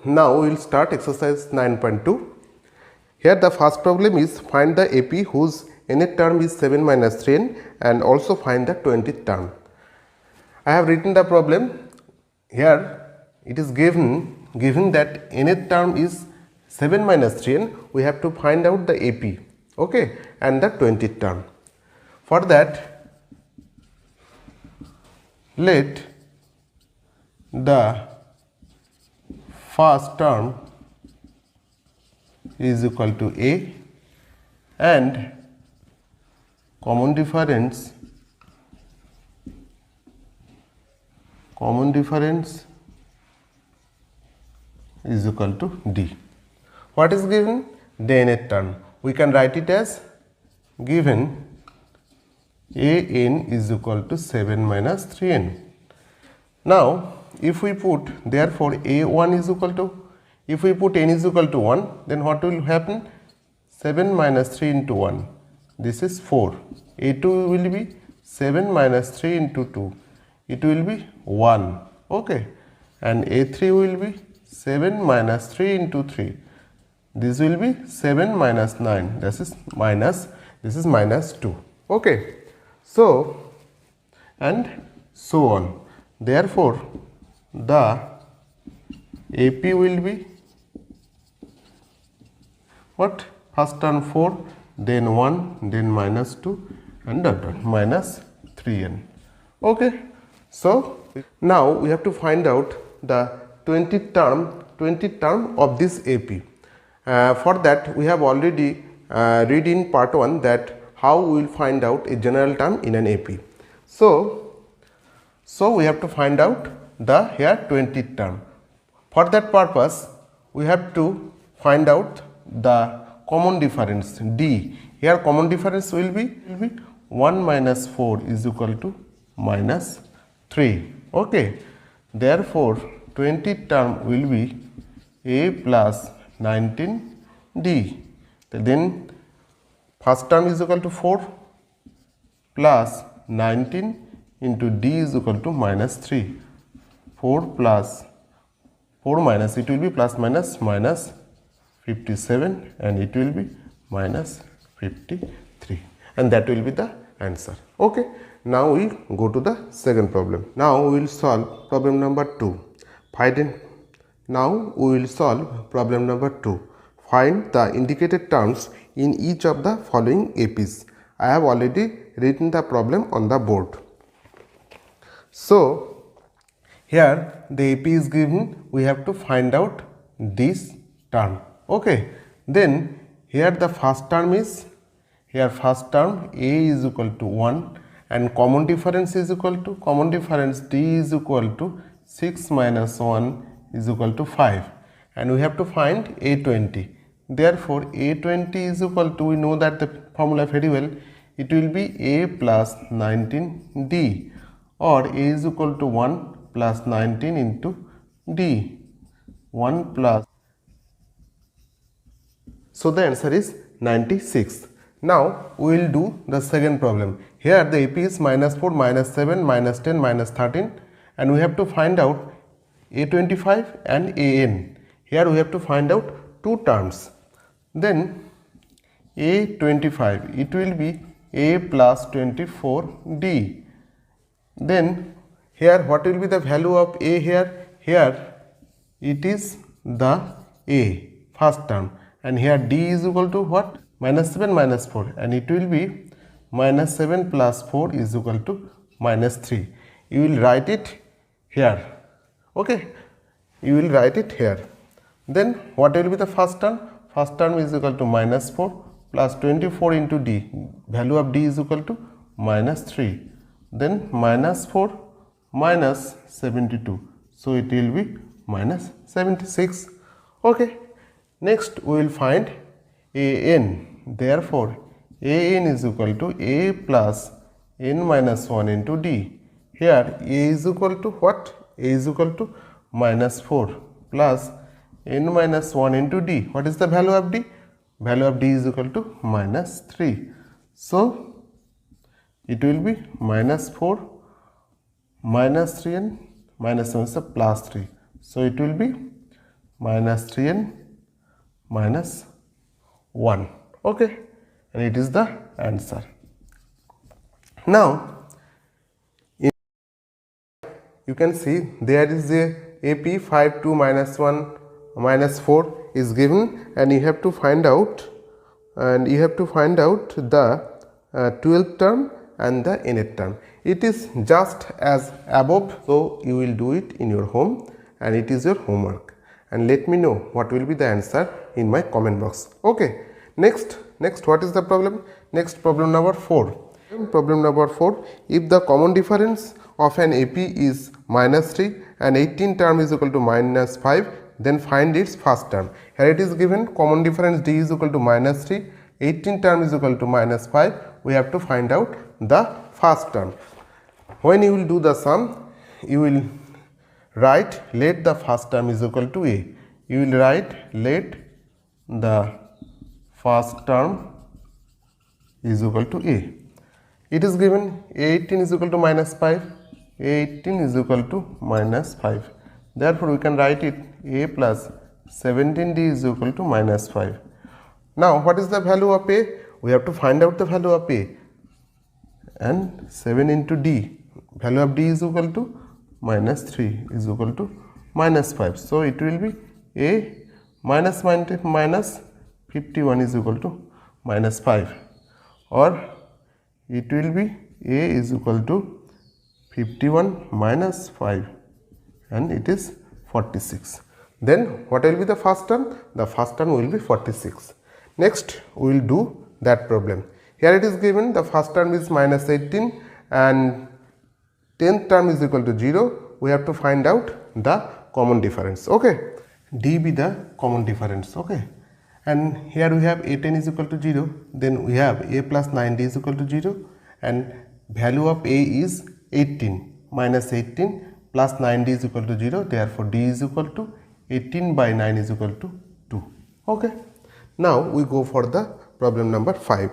now we will start exercise 9.2. Here the first problem is find the AP whose nth term is 7 minus 3n and also find the 20th term. I have written the problem. Here it is given that nth term is 7 minus 3n. We have to find out the AP, okay, and the 20th term. For that, let the first term is equal to A and common difference is equal to D. What is given? The nth term. We can write it as given an is equal to 7 minus 3n. Now, if we put, therefore a1 is equal to, if we put n is equal to 1, then what will happen? 7 minus 3 into 1, this is 4. A2 will be 7 minus 3 into 2, it will be 1, okay. And A3 will be 7 minus 3 into 3, this will be 7 minus 9, this is minus 2, okay. So, and so on. Therefore, the AP will be what? First term 4, then 1, then minus 2 and minus 3n. Okay. So, now we have to find out the 20th term of this AP. For that, we have already read in part 1 that how we will find out a general term in an AP. So we have to find out the here 20th term. For that purpose, we have to find out the common difference D. Here common difference will be 1 minus 4 is equal to minus 3. Okay. Therefore, 20th term will be A plus 19D. Then first term is equal to 4 plus 19 into D is equal to minus 3. 4 plus 4 minus, it will be plus minus 57 and it will be minus 53, and that will be the answer. Okay. Now we go to the second problem. Now we will solve problem number 2. Now we will solve problem number 2. Find the indicated terms in each of the following APs. I have already written the problem on the board. So, here the AP is given, we have to find out this term. Okay. Then here the first term is, here first term A is equal to 1 and common difference is equal to, common difference D is equal to 6 minus 1 is equal to 5, and we have to find A20. Therefore, A20 is equal to, we know that the formula very well, it will be A plus 19D, or A is equal to 1 plus 19 into D, 1 plus. So, the answer is 96. Now, we will do the second problem. Here the AP is minus 4, minus 7, minus 10, minus 13, and we have to find out A25 and AN. Here we have to find out two terms. Then A25, it will be A plus 24D. Then here what will be the value of A here? Here it is the A, first term, and here D is equal to what? Minus 7 minus 4, and it will be minus 7 plus 4 is equal to minus 3. You will write it here. Okay. You will write it here. Then what will be the first term? First term is equal to minus 4 plus 24 into D. Value of D is equal to minus 3. Then minus 4 minus 72. So it will be minus 76. Okay. Next we will find AN. Therefore, AN is equal to A plus n minus 1 into D. Here A is equal to what? A is equal to minus 4 plus n minus 1 into D. What is the value of D? Value of D is equal to minus 3. So, it will be minus 4 minus 3 and minus 7 is plus 3. So, it will be minus 3n minus 1. Okay, and it is the answer. Now you can see there is a AP 5 2 minus 1 minus 4 is given, and you have to find out the 12th term and the nth term. It is just as above, so you will do it in your home and it is your homework, and let me know what will be the answer in my comment box. Okay, next what is the problem? Next, problem number 4. Problem number 4, if the common difference of an AP is minus 3 and 18 term is equal to minus 5, then find its first term. Here it is given common difference D is equal to minus 3, 18 term is equal to minus 5. We have to find out the first term. When you will do the sum, you will write let the first term is equal to A. You will write let the first term is equal to A. It is given A18 is equal to minus 5, A18 is equal to minus 5. Therefore, we can write it A plus 17D is equal to minus 5. Now, what is the value of A? We have to find out the value of A, and 7 into D, value of D is equal to minus 3 is equal to minus 5. So, it will be A minus 51 is equal to minus 5, or it will be A is equal to 51 minus 5, and it is 46. Then what will be the first term? The first term will be 46. Next, we will do that problem. Here it is given the first term is minus 18 and 10th term is equal to 0. We have to find out the common difference. Okay, D be the common difference. Okay, and here we have A10 is equal to 0, then we have A plus 9D is equal to 0, and value of A is 18, minus 18 plus 9D is equal to 0, therefore D is equal to 18 by 9 is equal to 2. Okay, now we go for the problem number 5.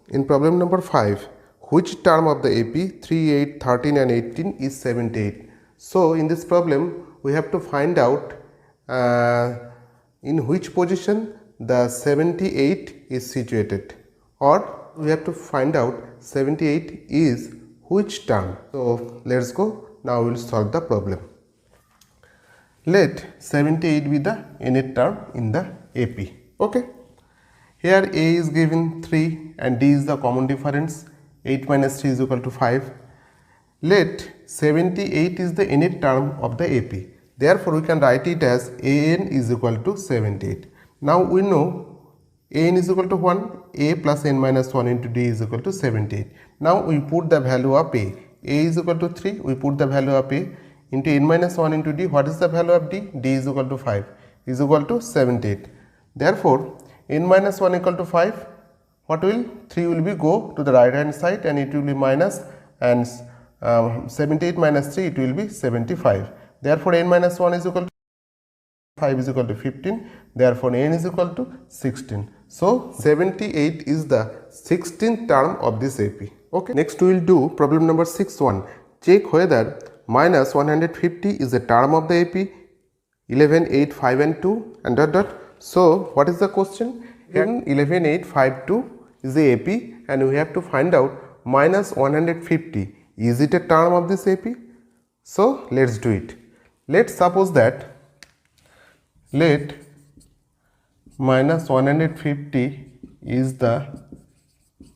In problem number 5, which term of the AP 3, 8, 13 and 18 is 78? So in this problem we have to find out in which position the 78 is situated, or we have to find out 78 is which term. So let's go. Now we will solve the problem. Let 78 be the nth term in the AP. Okay, here A is given 3 and D is the common difference. 8 minus 3 is equal to 5. Let 78 is the nth term of the AP. Therefore, we can write it as AN is equal to 78. Now we know AN is equal to 1, A plus n minus 1 into D is equal to 78. Now we put the value of A. A is equal to 3, we put the value of A into n minus 1 into D. What is the value of D? D is equal to 5, is equal to 78. Therefore, n minus 1 equal to 5, what will 3 will be go to the right hand side and it will be minus, and 78 minus 3 it will be 75. Therefore, n minus 1 is equal to 5 is equal to 15. Therefore, n is equal to 16. So, 78 is the 16th term of this AP. Okay. Next, we will do problem number 6.1. Check whether minus 150 is a term of the AP 11, 8, 5 and 2 and dot dot. So, what is the question? Here 11, 8, 5, 2 is the AP and we have to find out minus 150. Is it a term of this AP? So, let's do it. Let's suppose that let minus 150 is the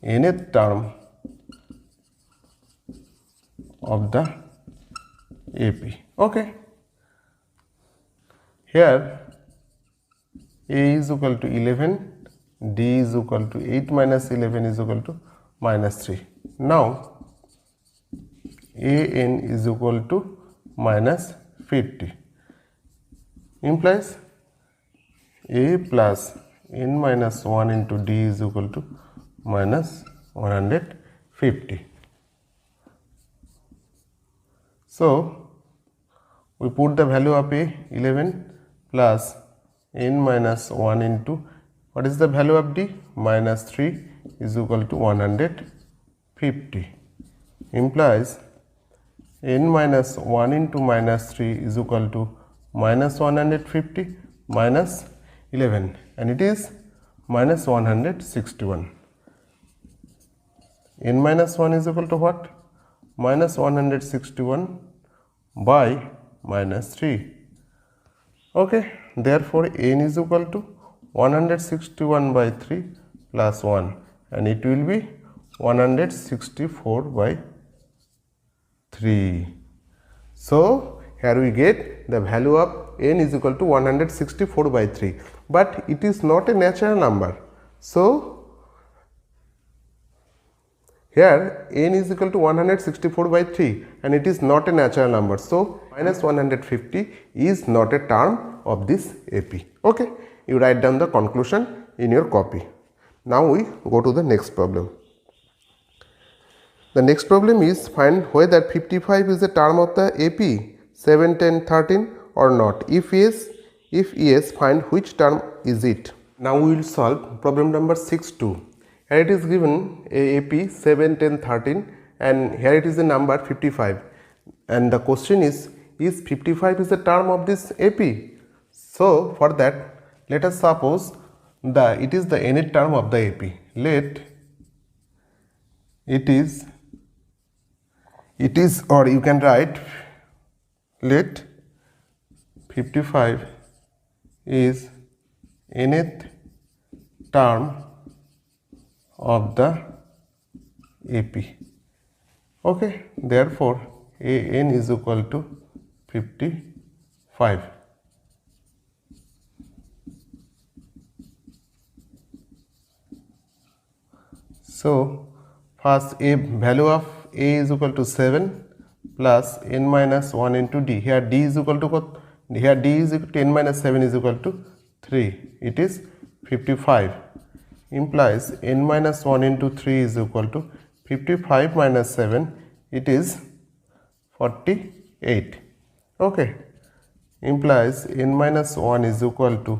nth term of the AP. Okay. Here A is equal to 11, D is equal to 8 minus 11 is equal to minus 3. Now AN is equal to minus 50, implies A plus n minus 1 into D is equal to minus 150. So, we put the value of A 11 plus n minus 1 into what is the value of D? Minus 3 is equal to 150, implies n minus 1 into minus 3 is equal to minus 150 minus 11, and it is minus 161. N minus 1 is equal to what? Minus 161 by minus 3. Okay, therefore n is equal to 161 by 3 plus 1, and it will be 164 by 3. So here we get the value of n is equal to 164 by 3, but it is not a natural number. So here n is equal to 164 by 3 and it is not a natural number. So minus 150 is not a term of this AP. Okay, you write down the conclusion in your copy. Now we go to the next problem. The next problem is find whether 55 is a term of the AP 7, 10, 13 or not. If yes, find which term is it. Now we will solve problem number 6-2. Here it is given a AP 7, 10, 13 and here it is the number 55, and the question is 55 is a term of this AP? So for that, let us suppose it is the nth term of the AP. Let it is, or you can write, let 55 is nth term of the AP. Okay, therefore an is equal to 55. So first a value of a is equal to 7 plus n minus 1 into d. Here d is equal to what? Here d is equal to n minus 7 is equal to 3. It is 55. Implies n minus 1 into 3 is equal to 55 minus 7, it is 48. Okay, implies n minus 1 is equal to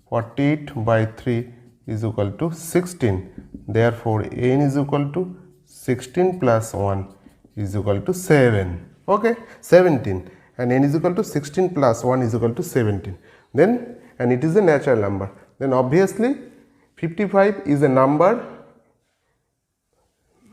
48 by 3 is equal to 16. Therefore n is equal to 16 plus 1 is equal to 7. Okay, 17, and n is equal to 16 plus 1 is equal to 17. Then, and it is a natural number, then obviously 55 is a number,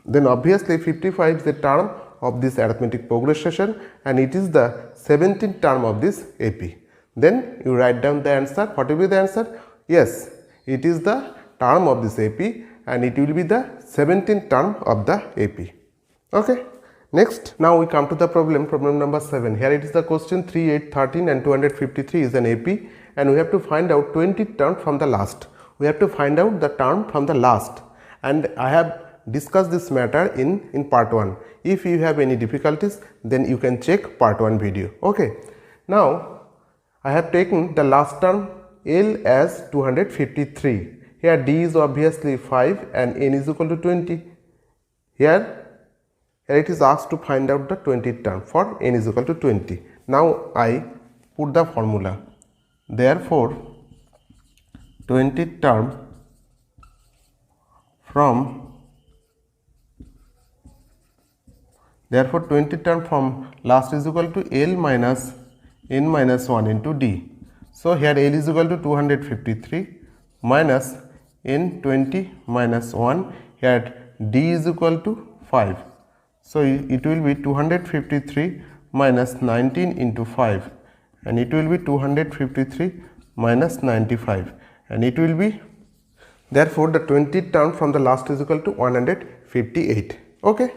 then obviously 55 is the term of this arithmetic progression and it is the 17th term of this AP. Then you write down the answer. What will be the answer? Yes, it is the term of this AP and it will be the 17th term of the AP. Okay. Next, now we come to the problem number 7. Here it is the question 3, 8, 13 and 253 is an AP and we have to find out 20 terms from the last. We have to find out the term from the last, and I have discussed this matter in part 1. If you have any difficulties, then you can check part 1 video. Okay. Now I have taken the last term L as 253. Here D is obviously 5 and N is equal to 20. Here it is asked to find out the 20th term for N is equal to 20. Now I put the formula. Therefore 20th term from last is equal to L minus N minus 1 into D. So here L is equal to 253 minus N 20 minus 1, here D is equal to 5. So it will be 253 minus 19 into 5 and it will be 253 minus 95. And it will be, therefore the 20th term from the last is equal to 158. Okay,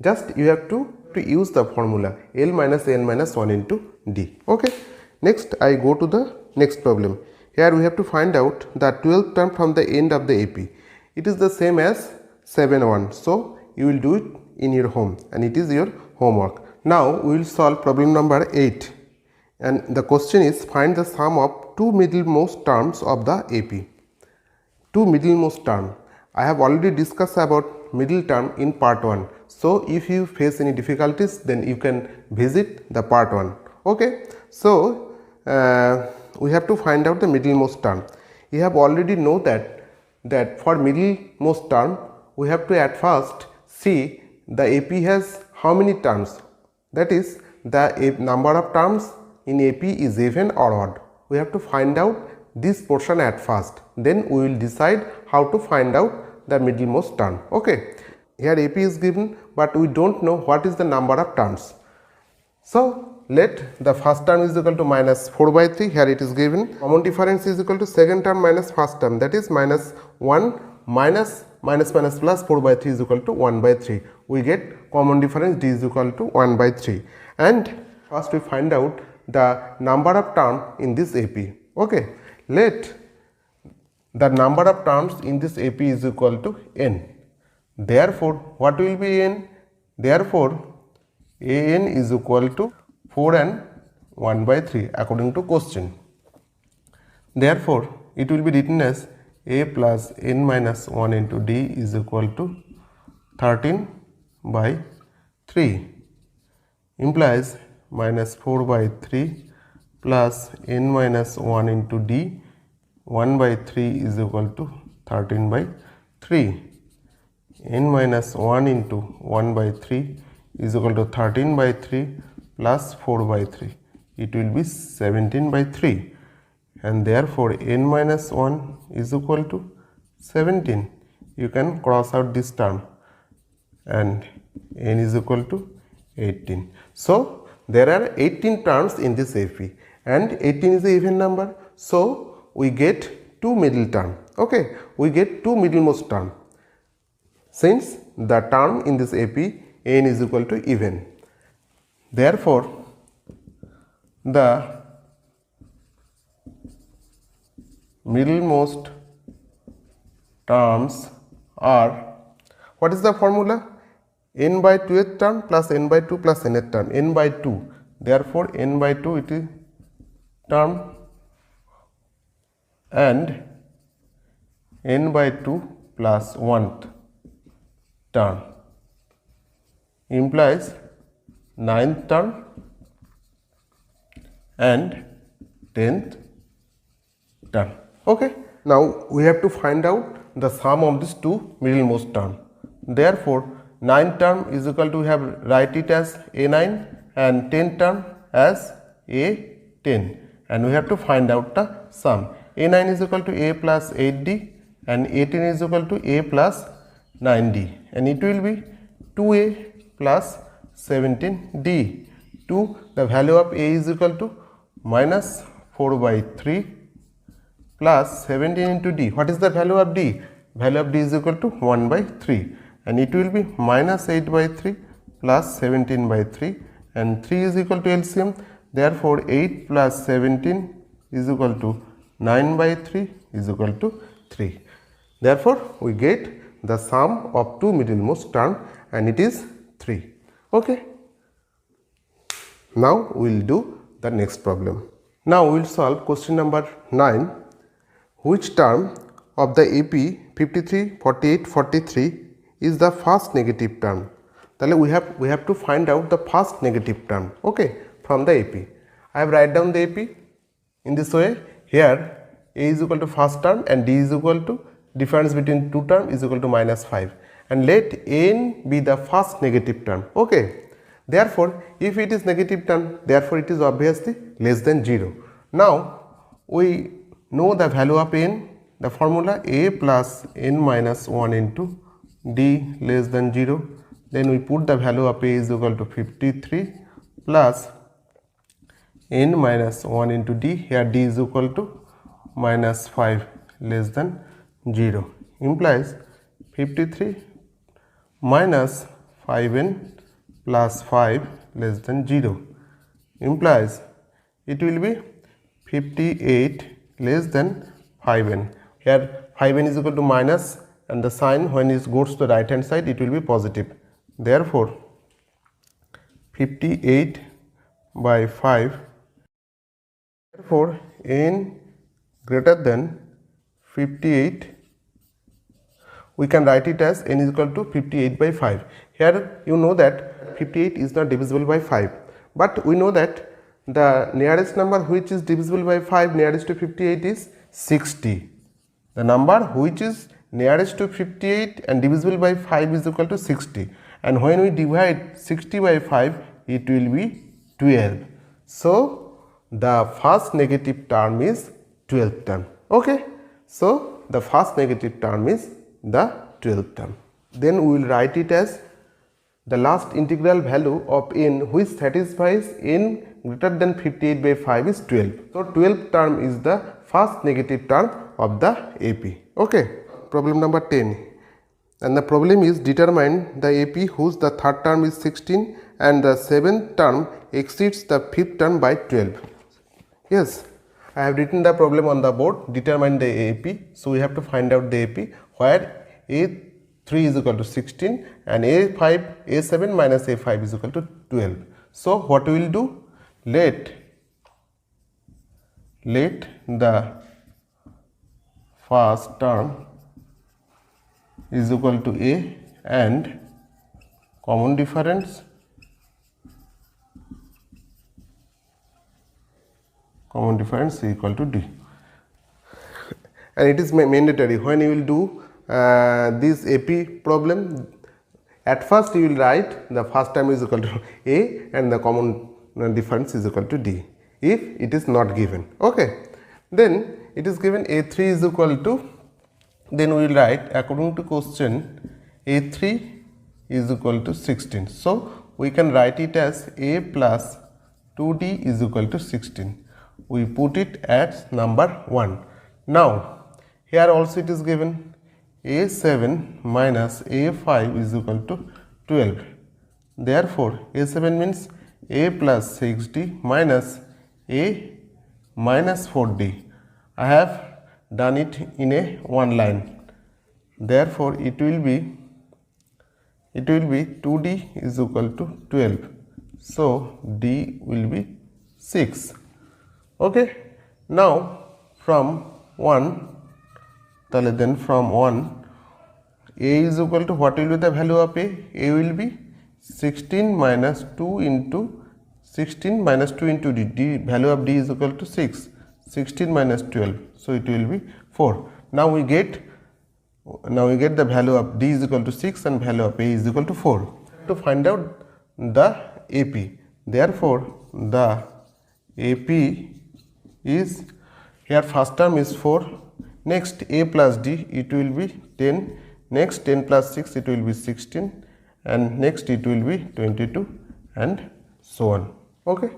just you have to use the formula L minus N minus 1 into D. Okay, next I go to the next problem. Here we have to find out the 12th term from the end of the AP. It is the same as 7-1. So you will do it in your home and it is your homework. Now we will solve problem number 8 and the question is find the sum of two middlemost terms of the AP. Two middlemost term. I have already discussed about middle term in part 1. So if you face any difficulties, then you can visit the part 1. Okay. So we have to find out the middlemost term. You have already know that for middlemost term we have to at first see the AP has how many terms, that is the number of terms in AP is even or odd. We have to find out this portion at first, then we will decide how to find out the middlemost term. Okay, here AP is given, but we don't know what is the number of terms. So let the first term is equal to minus 4 by 3, here it is given. Common difference is equal to second term minus first term, that is minus 1 minus plus 4 by 3 is equal to 1 by 3. We get common difference d is equal to 1 by 3. And first we find out the number of term in this AP. Okay, let the number of terms in this AP is equal to n. Therefore, what will be n? Therefore, an is equal to 4 and 1 by 3 according to question. Therefore, it will be written as a plus n minus 1 into d is equal to 13 by 3, implies minus 4 by 3 plus n minus 1 into d 1 by 3 is equal to 13 by 3. N minus 1 into 1 by 3 is equal to 13 by 3 plus 4 by 3. It will be 17 by 3, and therefore n minus 1 is equal to 17. You can cross out this term and n is equal to 18. So there are 18 terms in this AP and 18 is an even number. So we get two middle term. Okay, we get two middlemost term. Since the term in this AP n is equal to even, therefore the middlemost terms are, what is the formula? N by 2th term plus n by 2 plus nth term, n by 2. Therefore n by 2 it is term and n by 2 plus 1th term implies 9th term and 10th term. Okay, now we have to find out the sum of these two middlemost term. Therefore 9th term is equal to, we have write it as a9 and 10th term as a10, and we have to find out the sum. a9 is equal to a plus 8d and a10 is equal to a plus 9d, and it will be 2a plus 17d. 2, the value of a is equal to minus 4 by 3 plus 17 into d. What is the value of d? Value of d is equal to 1 by 3, and it will be minus 8 by 3 plus 17 by 3, and 3 is equal to LCM. Therefore 8 plus 17 is equal to 9 by 3 is equal to 3. Therefore we get the sum of two middlemost term, and it is 3. Okay. Now we will do the next problem. Now we will solve question number 9. Which term of the AP 53, 48, 43 is the first negative term? Then we have to find out the first negative term, okay, from the AP. I have write down the AP in this way. Here a is equal to first term and d is equal to difference between two term is equal to minus 5, and let n be the first negative term. Okay. Therefore, if it is negative term, therefore it is obviously less than 0. Now we know the value of n, the formula a plus n minus 1 into d less than 0. Then we put the value of a is equal to 53 plus n minus 1 into d, here d is equal to minus 5 less than 0, implies 53 minus 5n plus 5 less than 0, implies it will be 58 less than 5n. Here 5n is equal to minus, and the sign when it goes to the right hand side it will be positive. Therefore 58 by 5, therefore n greater than 58, we can write it as n is equal to 58 by 5. Here you know that 58 is not divisible by 5, but we know that the nearest number which is divisible by 5 nearest to 58 is 60. The number which is nearest to 58 and divisible by 5 is equal to 60, and when we divide 60 by 5 it will be 12. So the first negative term is 12th term. Okay, so the first negative term is the 12th term. Then we will write it as the last integral value of n which satisfies n greater than 58 by 5 is 12. So 12th term is the first negative term of the AP. Okay, problem number 10. And the problem is determine the AP whose the third term is 16 and the seventh term exceeds the fifth term by 12. Yes, I have written the problem on the board. Determine the AP. So we have to find out the AP where A3 is equal to 16 and A7 minus A5 is equal to 12. So what we will do? Let the first term is equal to A and common difference is equal to D. And it is mandatory when you will do this AP problem. At first you will write the first term is equal to A and the common difference is equal to D if it is not given. Okay, then it is given A3 is equal to, then we will write according to question A3 is equal to 16. So we can write it as A plus 2D is equal to 16. We put it as number 1. Now here also it is given A7 minus A5 is equal to 12. Therefore A7 means A plus 6D minus A minus 4D. I have done it in a one line. Therefore it will be 2D is equal to 12. So D will be 6. Okay, now from 1, then from 1 A is equal to, what will be the value of A? A will be 16 minus 2 into 16 minus 2 into D. D value of D is equal to 6. 16 minus 12, so it will be 4. Now we get the value of D is equal to 6 and value of A is equal to 4. To find out the AP, therefore the AP is, here first term is 4, next A plus D it will be 10, next 10 plus 6 it will be 16, and next it will be 22 and so on. Okay.